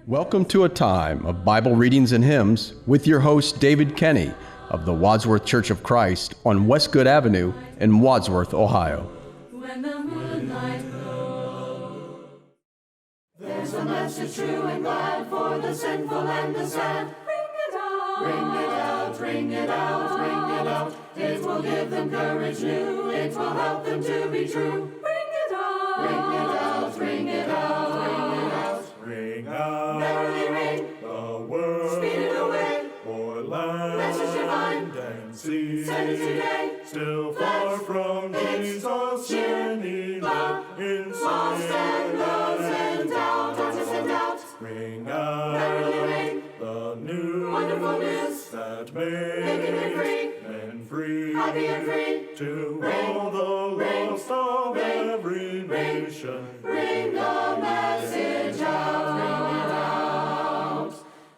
Welcome to a time of Bible readings and hymns with your host David Kenny of the Wadsworth Church of Christ on Westgood Avenue in Wadsworth, Ohio. When the moonlight glows, there's a message true and glad for the sinful and the sad. Ring it out, ring it out, ring it out, ring it out. It will give them courage new, it will help them to be true. Ring it out, ring it out, ring it out, ring it out. Ring out, merrily ring, the word, speed it away, for land, message divine, and sea. send it today. Still far from Jesus' journey, love Lost and lost and doubt, darkness and doubt. Ring out, Merrily ring, the new, wonderful news, that making men free, men free, happy and free. to Ring, all the ring, lost of ring, every ring, nation. Ring the message out, ring it out.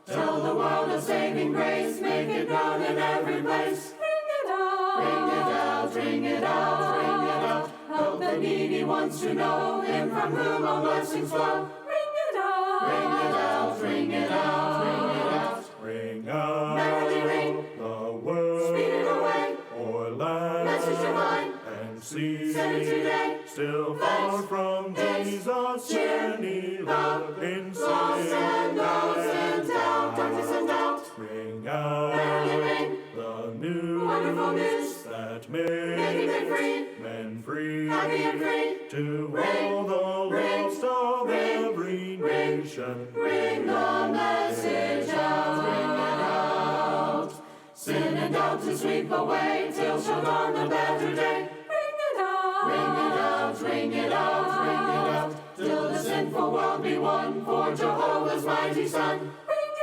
Tell the world of saving grace, make it known in every place. Ring it out, ring it out, ring it out, ring it out. Help the needy ones to know Him from whom all blessings flow. Ring it out, ring it out, ring it out, ring it out. Ring out, Merrily ring, the word, speed it away, for land, message divine, and sea. send it today. Still far from Jesus' journey, love in Lost and lost and doubt, darkness and doubt. Ring out, Merrily ring, the new, wonderful news, that making men free, men free, happy and free. to Ring, all the ring, lost of ring, every ring, nation. Ring the message out, ring it out. Sin and doubt to sweep away, till shall dawn the better day. Ring it out, ring it out, ring it out, ring it out. Till the sinful world be won for Jehovah's mighty Son. Ring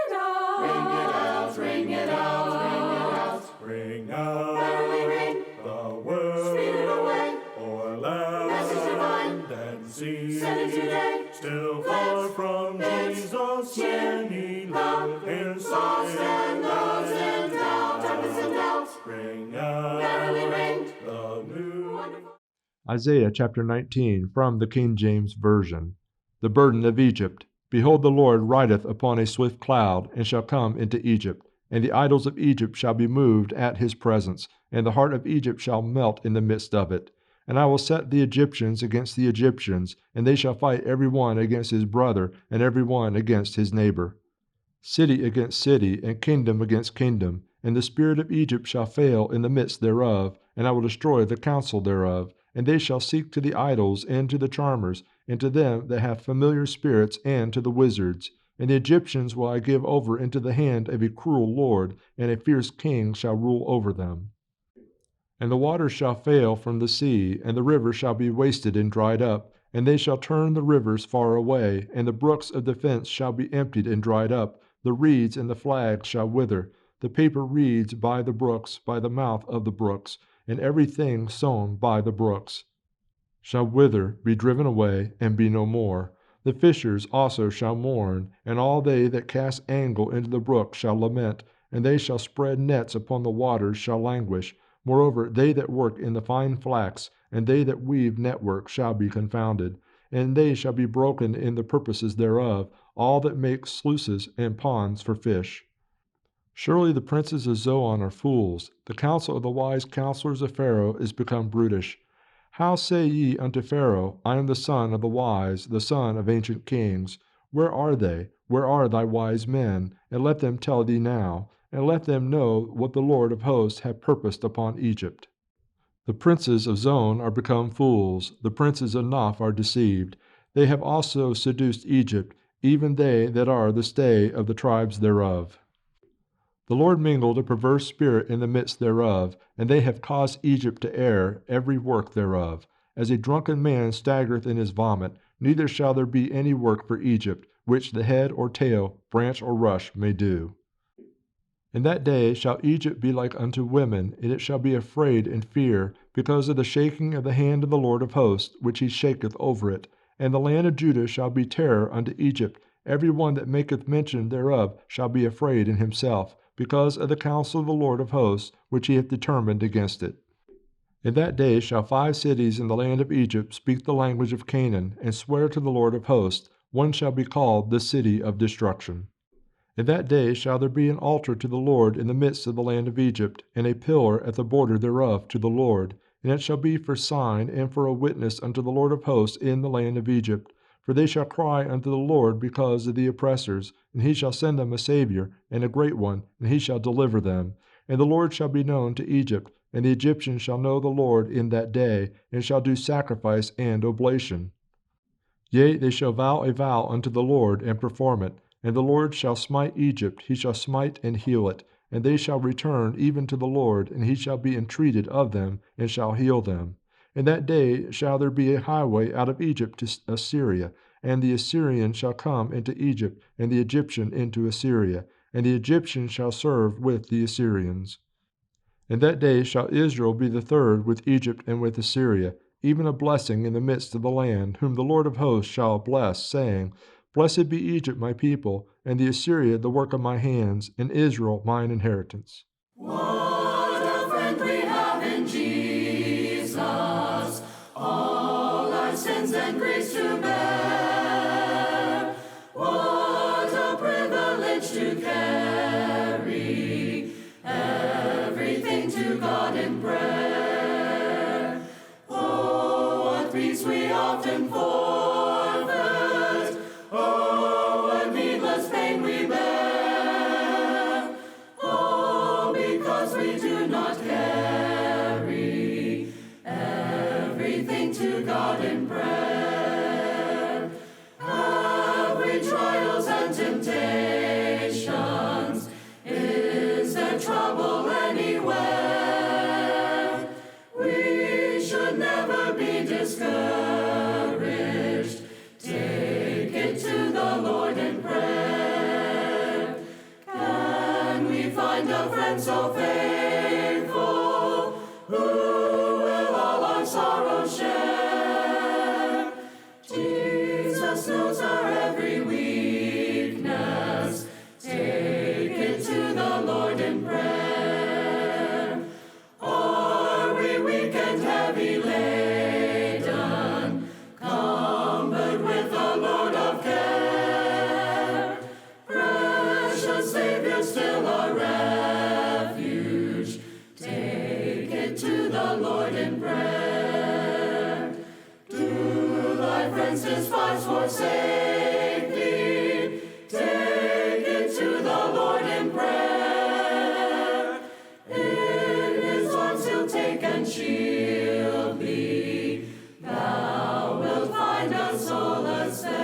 it out, ring it out, ring it out, ring it out. Ring out, Merrily ring, the word, speed it away, for land, message divine, and sea. send it today. Still far from Jesus' journey, love Lost and lost inside. and doubt, darkness and doubt. Ring out, Merrily ring, the new. wonderful. Isaiah chapter 19 from the King James Version. The burden of Egypt. Behold, the Lord rideth upon a swift cloud, and shall come into Egypt. And the idols of Egypt shall be moved at his presence, and the heart of Egypt shall melt in the midst of it. And I will set the Egyptians against the Egyptians, and they shall fight every one against his brother, and every one against his neighbor. City against city, and kingdom against kingdom. And the spirit of Egypt shall fail in the midst thereof, and I will destroy the counsel thereof. And they shall seek to the idols, and to the charmers, and to them that have familiar spirits, and to the wizards. And the Egyptians will I give over into the hand of a cruel lord, and a fierce king shall rule over them. And the waters shall fail from the sea, and the rivers shall be wasted and dried up. And they shall turn the rivers far away, and the brooks of the fence shall be emptied and dried up. The reeds and the flags shall wither, the paper reeds by the brooks, by the mouth of the brooks, and everything sown by the brooks shall wither, be driven away, and be no more. The fishers also shall mourn, and all they that cast angle into the brook shall lament, and they shall spread nets upon the waters shall languish. Moreover, they that work in the fine flax, and they that weave network shall be confounded, and they shall be broken in the purposes thereof, all that make sluices and ponds for fish. Surely the princes of Zoan are fools, the counsel of the wise counselors of Pharaoh is become brutish. How say ye unto Pharaoh, I am the son of the wise, the son of ancient kings? Where are they? Where are thy wise men? And let them tell thee now, and let them know what the Lord of hosts hath purposed upon Egypt. The princes of Zoan are become fools, the princes of Noph are deceived. They have also seduced Egypt, even they that are the stay of the tribes thereof. The Lord mingled a perverse spirit in the midst thereof, and they have caused Egypt to err, every work thereof. As a drunken man staggereth in his vomit, neither shall there be any work for Egypt, which the head or tail, branch or rush may do. In that day shall Egypt be like unto women, and it shall be afraid and fear, because of the shaking of the hand of the Lord of hosts, which he shaketh over it. And the land of Judah shall be terror unto Egypt. Every one that maketh mention thereof shall be afraid in himself, because of the counsel of the Lord of hosts, which he hath determined against it. In that day shall 5 cities in the land of Egypt speak the language of Canaan, and swear to the Lord of hosts, one shall be called the city of destruction. In that day shall there be an altar to the Lord in the midst of the land of Egypt, and a pillar at the border thereof to the Lord. And it shall be for sign and for a witness unto the Lord of hosts in the land of Egypt. For they shall cry unto the Lord because of the oppressors, and he shall send them a Savior, and a great one, and he shall deliver them. And the Lord shall be known to Egypt, and the Egyptians shall know the Lord in that day, and shall do sacrifice and oblation. Yea, they shall vow a vow unto the Lord, and perform it. And the Lord shall smite Egypt, he shall smite and heal it. And they shall return even to the Lord, and he shall be entreated of them, and shall heal them. In that day shall there be a highway out of Egypt to Assyria, and the Assyrian shall come into Egypt, and the Egyptian into Assyria, and the Egyptian shall serve with the Assyrians. In that day shall Israel be the third with Egypt and with Assyria, even a blessing in the midst of the land, whom the Lord of hosts shall bless, saying, Blessed be Egypt my people, and the Assyria the work of my hands, and Israel mine inheritance. What a friend we have in Jesus, all our sins and griefs to bear. What a privilege to carry everything to God in prayer. Oh, what peace we often forfeit. Oh, what needless pain we bear. Oh, because we do not carry everything to God in prayer. Have we trials and temptations? Is there trouble anywhere? We should never be discouraged. Take it to the Lord in prayer. Can we find a friend so faithful who will all our sorrows share? Jesus knows our every weakness. Take it to the Lord in prayer. Are we weak and heavy laden? Cumbered with a load of care. Precious Savior, still our refuge. Take it to the Lord in prayer. Do thy friends despise, forsake thee? Take it to the Lord in prayer. In his arms he'll take and shield thee. Thou wilt find a solace there.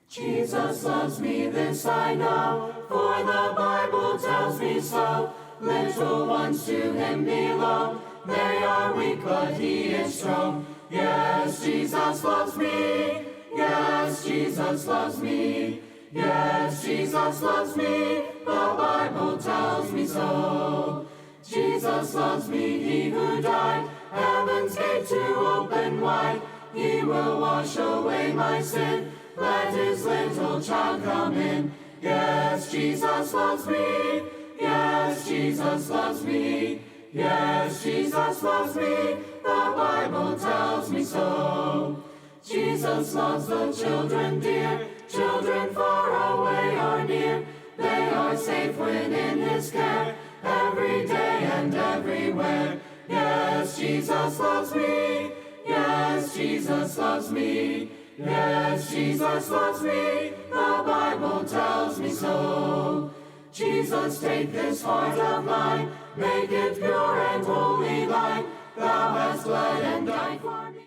Jesus loves me, this I know, for the Bible tells me so. Little ones to him belong, they are weak, but he is strong. Yes, Jesus loves me. Yes, Jesus loves me. Yes, Jesus loves me. The Bible tells me so. Jesus loves me, he who died, heaven's gate to open wide. He will wash away my sin. Let his little child come in. Yes, Jesus loves me. Yes, Jesus loves me. Yes, Jesus loves me. The Bible tells me so. Jesus loves the children dear. Children far away or near. They are safe when in his care. Every day and everywhere. Yes, Jesus loves me. Yes, Jesus loves me. Yes, Jesus loves me. The Bible tells me so. Jesus, take this heart of mine, make it pure and holy thine. Thou hast bled and died for me.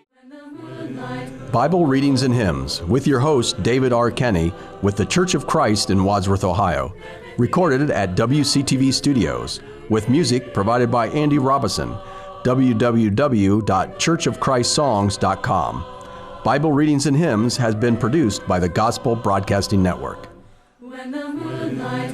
Bible Readings and Hymns with your host, David R. Kenny, with the Church of Christ in Wadsworth, Ohio. Recorded at WCTV Studios, with music provided by Andy Robison. www.churchofchristssongs.com. Bible Readings and Hymns has been produced by the Gospel Broadcasting Network. When the moonlight